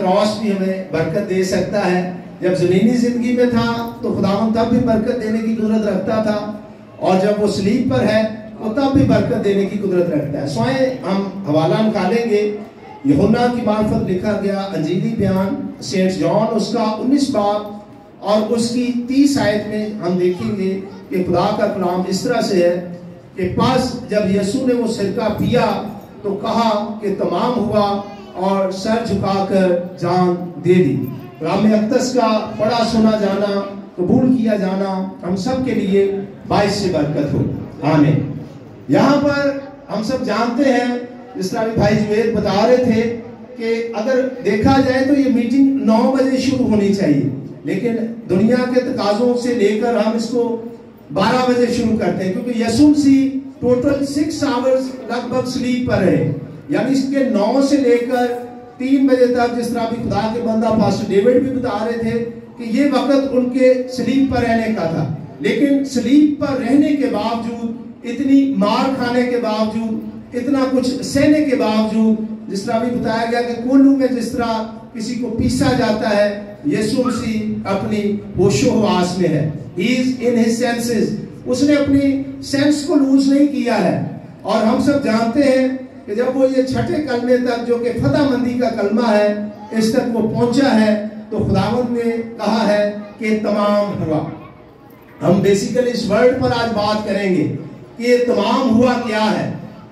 Cross भी हमें बरकत दे सकता है। जब ज़मीनी ज़िंदगी में था तो खुदावंद तब भी बरकत देने की कुदरत रखता था, और जब वो सलीब पर है वो तब भी बरकत देने की कुदरत रखता है। स्वयं हम हवाला निकालेंगे, यूहन्ना की मार्फत लिखा गया अंजीली बयान सेंट जॉन उसका 19 बाब और उसकी 30 आयत में हम देखेंगे कि खुदा का कलाम इस तरह से है कि पास जब यीशु ने वो सिरका पिया तो कहा कि तमाम हुआ, और सर झुकाकर जान दे दी। कलाम अक़दस का पढ़ा सुना जाना, कबूल किया जाना हम सब के लिए बाइस से बरकत हो। आमीन। यहाँ पर हम सब जानते हैं, जिस तरह भी भाई जुवेद बता रहे थे कि अगर देखा जाए तो ये मीटिंग 9 बजे शुरू होनी चाहिए, लेकिन दुनिया के तकाजों से लेकर हम इसको 12 बजे शुरू करते हैं, क्योंकि यीशु मसीह टोटल 6 आवर्स लगभग स्लीप पर है। यानी इसके 9 से लेकर 3 बजे तक, जिस तरह भी खुदा के बंदा पास्टर डेविड भी बता रहे थे कि ये वक्त उनके स्लीप पर रहने का था। लेकिन स्लीप पर रहने के बावजूद, इतनी मार खाने के बावजूद, इतना कुछ सहने के बावजूद, जिस तरह भी बताया गया कि कोल्हू में जिस तरह किसी को पीसा जाता है, यीशु मसीह अपनी होशो-हवास में है। He is in his senses। उसने अपनी सेंस को लूज नहीं किया है। और हम सब जानते हैं कि जब वो ये छठे कलमे तक, जो कि फतहमंदी का कलमा है, इस तक वो पहुंचा है, तो खुदावंद ने कहा है कि तमाम हुआ। हम बेसिकली इस वर्ड पर आज बात करेंगे कि ये तमाम हुआ क्या है।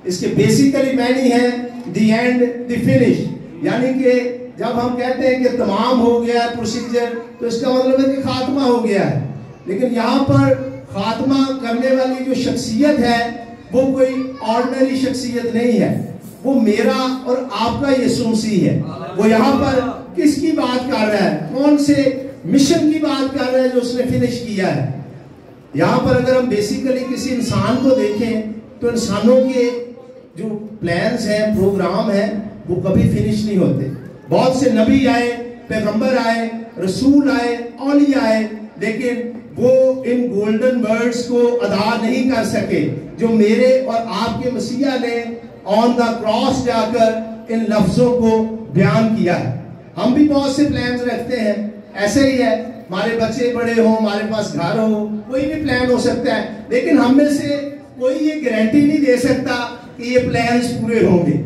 इसके बेसिकली मैनी है द एंड द फिनिश, यानी कि जब हम कहते हैं कि तमाम हो गया प्रोसीजर, तो इसका मतलब है कि खात्मा हो गया है। लेकिन यहाँ पर खात्मा करने वाली जो शख्सियत है वो कोई ऑर्डिनरी शख्सियत नहीं है, वो मेरा और आपका यीशु मसीह है। वो यहाँ पर किसकी बात कर रहा है? कौन से मिशन की बात कर रहा है जो उसने फिनिश किया है? यहाँ पर अगर हम बेसिकली किसी इंसान को देखें तो इंसानों के जो प्लान्स हैं, प्रोग्राम हैं, वो कभी फिनिश नहीं होते। बहुत से नबी आए, पैगंबर आए, रसूल आए, औलिया आए, लेकिन वो इन गोल्डन वर्ड्स को अदा नहीं कर सके जो मेरे और आपके मसीहा ने ऑन द क्रॉस जाकर इन लफ्जों को बयान किया है। हम भी बहुत से प्लान्स रखते हैं, ऐसे ही है, हमारे बच्चे बड़े हो, हमारे पास घर हो, कोई भी प्लान हो सकता है, लेकिन हम में से कोई ये गारंटी नहीं दे सकता कि ये प्लान्स पूरे होंगे।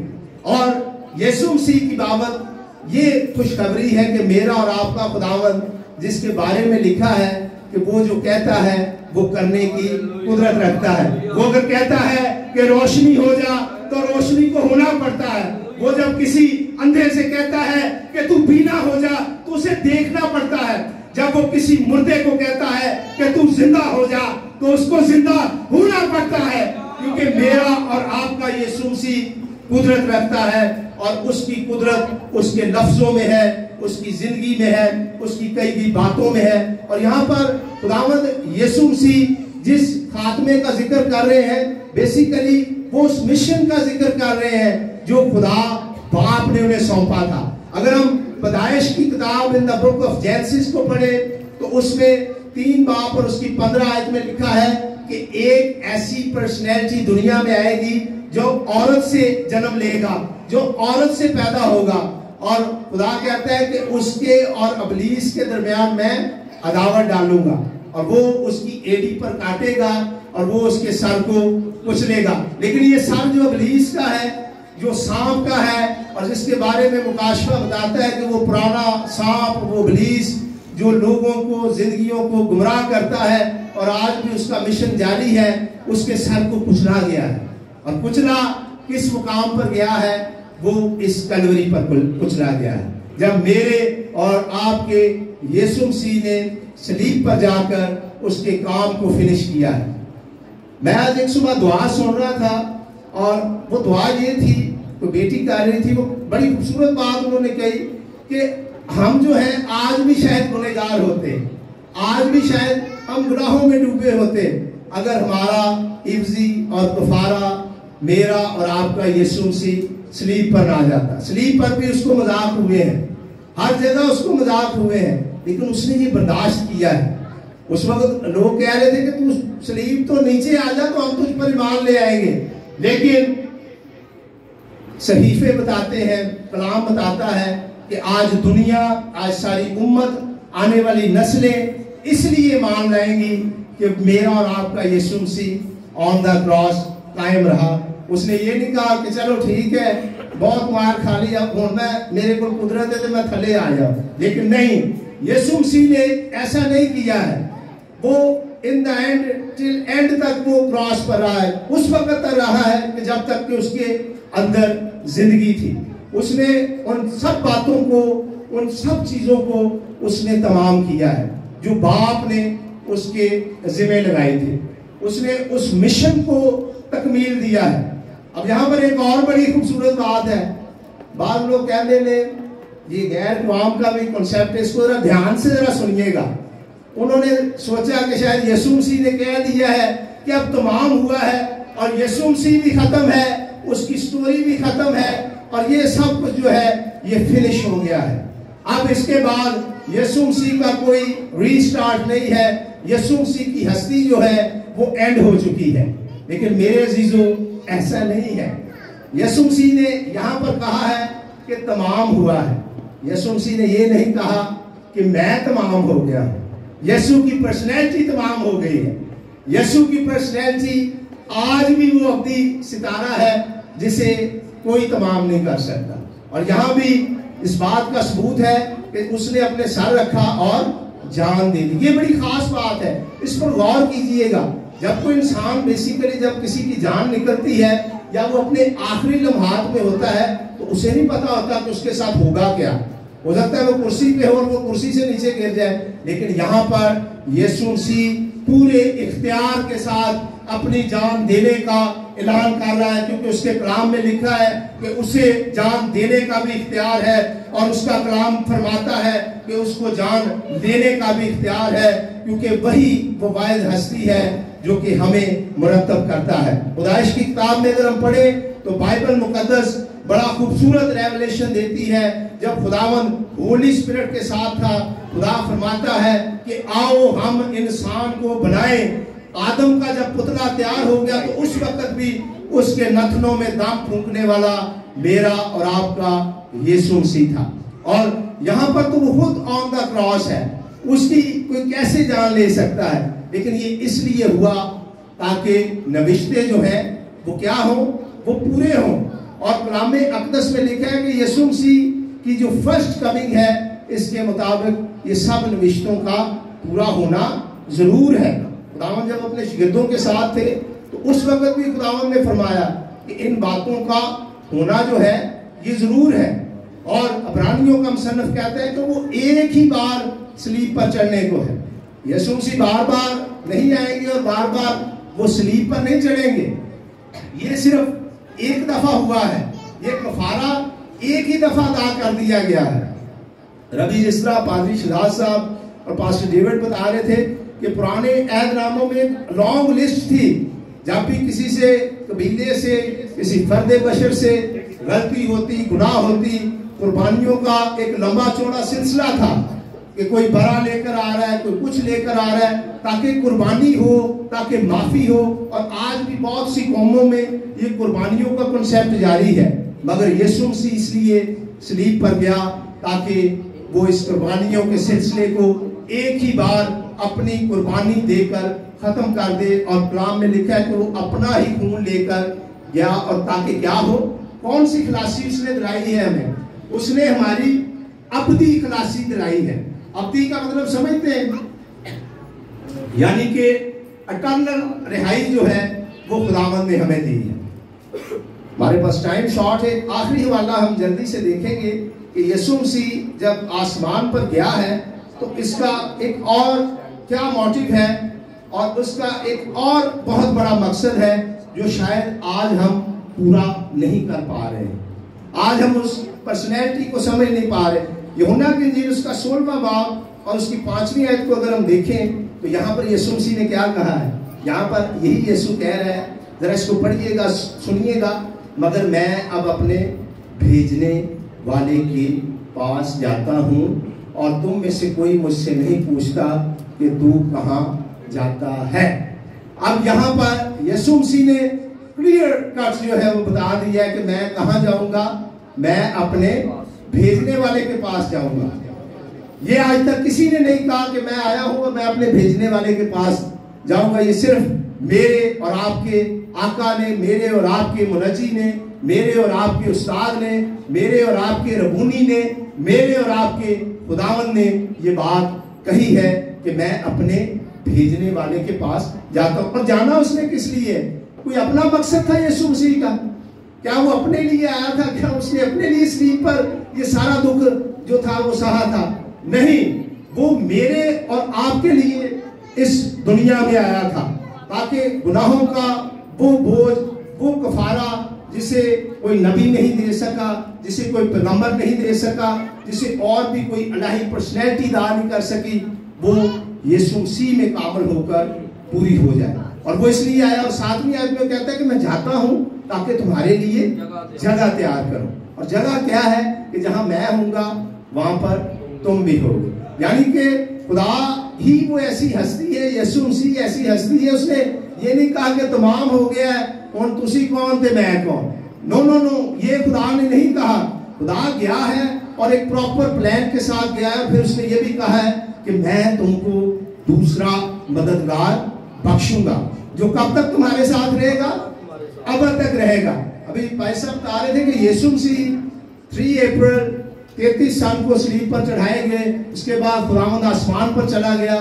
और यीशु मसीह की बाबत ये खुशखबरी है कि मेरा और आपका खुदावंद, जिसके बारे में लिखा है कि वो जो कहता है वो करने की कुदरत रखता है। वो अगर कहता है कि रोशनी हो जा तो रोशनी को होना पड़ता है। वो जब किसी अंधे से कहता है कि तू बीना हो जा तो उसे देखना पड़ता है। जब वो किसी मुर्दे को कहता है कि तू जिंदा हो जा तो उसको जिंदा होना पड़ता है, क्योंकि मेरा और आपका यीशु मसीह कुदरत रखता है, और उसकी कुदरत उसके लफ्जों में है, उसकी जिंदगी में है, उसकी कई भी बातों में है। और यहाँ पर खुदावंद यीशु मसीह जिस खात्मे का जिक्र कर रहे हैं, बेसिकली वो उस मिशन का जिक्र कर रहे हैं जो खुदा बाप ने उन्हें सौंपा था। अगर हम पैदाइश की किताब in the book of genesis को पढ़े तो उसमें 3 बाब और उसकी 15 आयत में लिखा है कि एक ऐसी पर्सनैलिटी दुनिया में आएगी जो औरत से जन्म लेगा, जो औरत से पैदा होगा, और खुदा कहता है कि उसके और इब्लीस के दरमियान मैं अदावत डालूंगा, और वो उसकी एड़ी पर काटेगा और वो उसके सर को कुचलेगा। लेकिन ये सर जो इब्लीस का है, जो सांप का है, और जिसके बारे में मुकाशफा बताता है कि वो पुराना सांप, वो इब्लीस जो लोगों को, जिंदगियों को गुमराह करता है और आज भी उसका मिशन जारी है, उसके सर को कुचला गया है। और कुचला किस मुकाम पर गया है? वो इस कलवरी पर कुचला गया है, जब मेरे और आपके यीशु मसीह ने सलीब पर जाकर उसके काम को फिनिश किया है। मैं आज एक सुबह दुआ सुन रहा था, और वो दुआ ये थी, तो बेटी कह रही थी, वो बड़ी खूबसूरत बात उन्होंने कही कि हम जो हैं आज भी शायद गुनहगार होते, आज भी शायद हम गुनाहों में डूबे होते, अगर हमारा इफ्जी और कफारा, मेरा और आपका यीशु मसीह सलीब पर ना जाता। सलीब पर भी उसको मजाक हुए हैं, हर जगह उसको मजाक हुए हैं, लेकिन उसने ये बर्दाश्त किया है। उस वक्त लोग कह रहे थे कि तू सलीब तो नीचे आ जा तो हम तुझ पर ईमान ले आएंगे, लेकिन सहीफे बताते हैं, कलाम बताता है कि आज दुनिया, आज सारी उम्मत, आने वाली नस्लें इसलिए मान लाएंगी कि मेरा और आपका यीशु मसीह ऑन द क्रॉस कायम रहा। उसने ये नहीं कहा कि चलो ठीक है, बहुत मार खा ली, अब मैं मेरे को कुदरत है तो मैं थले आ जाऊं, लेकिन नहीं, यीशु मसीह ने ऐसा नहीं किया है। वो in the end, till and तक वो क्रॉस पर रहा है, उस वक्त तक रहा है कि जब तक कि उसके अंदर जिंदगी थी। उसने उन सब बातों को, उन सब चीजों को उसने तमाम किया है जो बाप ने उसके जिम्मे लगाई थी। उसने उस मिशन को तकमील दिया है। अब यहाँ पर एक और बड़ी खूबसूरत बात है। बाद लोग कहते ने ये गैर कवाम का भी कॉन्सेप्ट है, इसको जरा ध्यान से जरा सुनिएगा। उन्होंने सोचा कि शायद यीशु मसीह ने कह दिया है कि अब तमाम हुआ है और यीशु मसीह भी खत्म है, उसकी स्टोरी भी खत्म है और ये सब कुछ जो है ये फिनिश हो गया है। अब इसके बाद यीशु मसीह का कोई रीस्टार्ट नहीं है, यीशु मसीह की हस्ती जो है वो एंड हो चुकी है। लेकिन मेरे अजीजों, ऐसा नहीं है। यीशु मसीह ने यहाँ पर कहा है कि तमाम हुआ है। यीशु मसीह ने ये नहीं कहा कि मैं तमाम हो गया हूं। यीशु की पर्सनैलिटी तमाम हो गई है। यीशु की पर्सनैलिटी आज भी वो अब्दी सितारा है जिसे कोई तमाम नहीं कर सकता। और यहाँ भी इस बात का सबूत है कि उसने अपने सर रखा और जान दे दी। ये बड़ी खास बात है, इस पर गौर कीजिएगा। जब कोई इंसान बेसिकली जब किसी की जान निकलती है या वो अपने आखिरी लम्हात में होता है तो उसे नहीं पता होता कि उसके साथ होगा क्या। हो सकता है वो कुर्सी पे हो और वो कुर्सी से नीचे गिर जाए, लेकिन यहाँ पर यीशु मसीह पूरे इख्तियार के साथ अपनी जान देने का ऐलान कर रहा है, क्योंकि उसके कलाम में लिखा है कि उसे जान देने का भी इख्तियार है और उसका कलाम फरमाता है कि उसको जान देने का भी इख्तियार है, क्योंकि वही वो वाहिद हस्ती है जो कि हमें मुरतब करता है। खुदाइश की किताब में अगर हम पढ़े तो बाइबल मुकद्दस बड़ा खूबसूरत रेवलेशन देती है। जब खुदावंद होली स्पिरिट के साथ था, खुदा फरमाता है कि आओ हम इंसान को बनाएं। आदम का जब पुतला तैयार हो गया तो उस वक्त भी उसके नथनों में दम फूंकने वाला मेरा और आपका यीशु मसीह था। और यहाँ पर तो वो खुद ऑन द क्रॉस है, उसकी कोई कैसे जान ले सकता है। लेकिन ये इसलिए हुआ ताकि नविश्ते जो है वो क्या हो, वो पूरे हों। और कलाम अक़दस में लिखा है कि यीशु मसीह की जो फर्स्ट कमिंग है, इसके मुताबिक ये सब नविश्तों का पूरा होना जरूर है। खुदावंद जब अपने शिगिर्दों के साथ थे तो उस वक्त भी खुदावंद ने फरमाया कि इन बातों का होना जो है ये जरूर है। और अबरानियों का मुसन्निफ कहता है कि वो एक ही बार सलीब पर चढ़ने को है। यीशु मसीह बार बार नहीं आएंगे और बार बार वो सलीब पर नहीं चढ़ेंगे। ये सिर्फ एक दफा हुआ है, ये कफारा एक ही दफा अदा कर दिया गया है। रबी जिस तरह पादरी शहजाद साहब और पास्टर डेविड बता रहे थे कि पुराने ऐदनामों में एक लॉन्ग लिस्ट थी। जब भी किसी से, कबीले से, किसी फर्द बशर से गलती होती, गुनाह होती, कुर्बानियों का एक लंबा चौड़ा सिलसिला था कि कोई बरा लेकर आ रहा है, कोई कुछ लेकर आ रहा है, ताकि कुर्बानी हो, ताकि माफी हो। और आज भी बहुत सी कौमों में ये कुर्बानियों का कॉन्सेप्ट जारी है। मगर यीशु मसीह इसलिए सलीब पर गया ताकि वो इस कुर्बानियों के सिलसिले को एक ही बार अपनी कुर्बानी देकर खत्म कर दे। और कलाम में लिखा है कि वो अपना ही खून लेकर गया। और ताकि क्या हो, कौन सी खलासी उसने दिलाई है हमें? उसने हमारी अब्दी खलासी दिलाई है। अब्दी का मतलब समझते हैं, यानी कि अटर्नल रिहाई जो है वो खुदावंद ने हमें दी है। हमारे पास टाइम शॉर्ट है, आखिरी हवाला हम जल्दी से देखेंगे कि यीशु मसीह जब आसमान पर गया है तो इसका एक और क्या मोटिव है और उसका एक और बहुत बड़ा मकसद है जो शायद आज हम पूरा नहीं कर पा रहे हैं। आज हम उस पर्सनैलिटी को समझ नहीं पा रहे। यूहन्ना की इंजील उसका 16वां बाब और उसकी 5वीं आयत को अगर हम देखें तो यहाँ पर यीशु मसीह ने क्या कहा है। यहाँ पर यही यीशु कह रहा है, जरा इसको पढ़िएगा, सुनिएगा। मगर मैं अब अपने भेजने वाले के पास जाता हूँ और तुम में से कोई मुझसे नहीं पूछता कि तू कहाँ जाता है। अब यहाँ पर यीशु मसीह ने क्लियर कट जो है वो बता दिया है कि मैं कहाँ जाऊंगा, मैं अपने भेजने वाले के पास जाऊंगा। ये आज तक किसी ने नहीं कहा कि मैं आया हूं, मैं अपने भेजने वाले के पास जाऊंगा। ये सिर्फ मेरे और आपके आका ने, मेरे और आपके मुनज्जी ने, मेरे और आपके उस्ताद ने, मेरे और आपके रबूनी ने, मेरे और आपके खुदावन ने ये बात कही है कि मैं अपने भेजने वाले के पास जाता हूं। और जाना उसने किस लिए? कोई अपना मकसद था यीशु मसीह का? क्या वो अपने लिए आया था? क्या उसने अपने लिए सलीब पर ये सारा दुख जो था वो सहा था? नहीं, वो मेरे और आपके लिए इस दुनिया में आया था, ताकि गुनाहों का वो बोझ, वो कफारा जिसे कोई नबी नहीं दे सका, जिसे कोई पैगंबर नहीं दे सका, जिसे और भी कोई इलाही पर्सनैलिटी अदा नहीं कर सकी, वो यीशु मसीह में कामिल होकर पूरी हो जाए। और वो इसलिए आया। और 7वीं आयत में कहता है कि मैं जाता हूं ताकि तुम्हारे लिए जगह तैयार करूं। और जगह क्या है? कि जहां मैं होऊंगा वहां पर तुम भी होगे। यानी कि खुदा ही वो ऐसी हस्ती है, यीशु मसीह ऐसी हस्ती है, उसने ये नहीं कहा कि तमाम हो गया है, कौन तुसी कौन थे मैं कौन। नो नो नो, ये खुदा ने नहीं कहा। खुदा गया है और एक प्रॉपर प्लान के साथ गया है। फिर उसने ये भी कहा है कि मैं तुमको दूसरा मददगार बख्शूंगा जो कब तक तुम्हारे साथ रहेगा? अब तक रहेगा। अभी भाई साहब बता रहे थे कि यीशु मसीह 3 अप्रैल 33 साल को सलीब पर चढ़ाए गए, उसके बाद खुदावंद आसमान पर चला गया।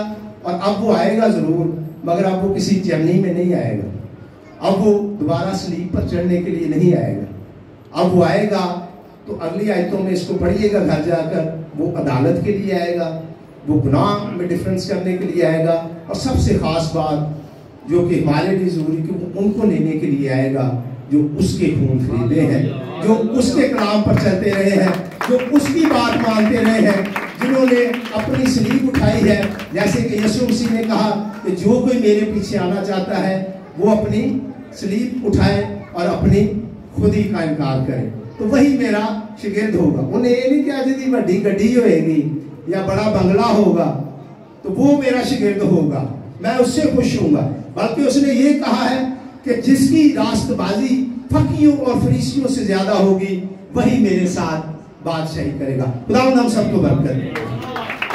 और अब वो आएगा जरूर, मगर अब वो किसी चमनी में नहीं आएगा। अब वो दोबारा सलीब पर चढ़ने के लिए नहीं आएगा। अब वो आएगा तो अगली आयतों में इसको पढ़िएगा घर जाकर, वो अदालत के लिए आएगा, वो गुनाह में डिफरेंस करने के लिए आएगा। और सबसे खास बात जो कि हमारे लिए जरूरी कि वो उनको लेने के लिए आएगा जो उसके खून खरीदे हैं, जो उसके कलाम पर चलते रहे हैं, जो उसकी बात मानते रहे हैं, जिन्होंने अपनी सलीब उठाई है। जैसे कि यीशु मसीह ने कहा कि जो कोई मेरे पीछे आना चाहता है वो अपनी सलीब उठाए और अपनी खुदी का इनकार करे, तो वही मेरा शिगिर्द होगा। उन्हें ये नहीं कहा जी बड़ी गड्डी होएगी या बड़ा बंगला होगा तो वो मेरा शिगिर्द होगा, मैं उससे खुश होऊंगा। बल्कि उसने ये कहा है कि जिसकी रास्तबाजी फकीयों और फरीसियों से ज्यादा होगी वही मेरे साथ बादशाही करेगा। खुदावंद हम सबको बरकत दे।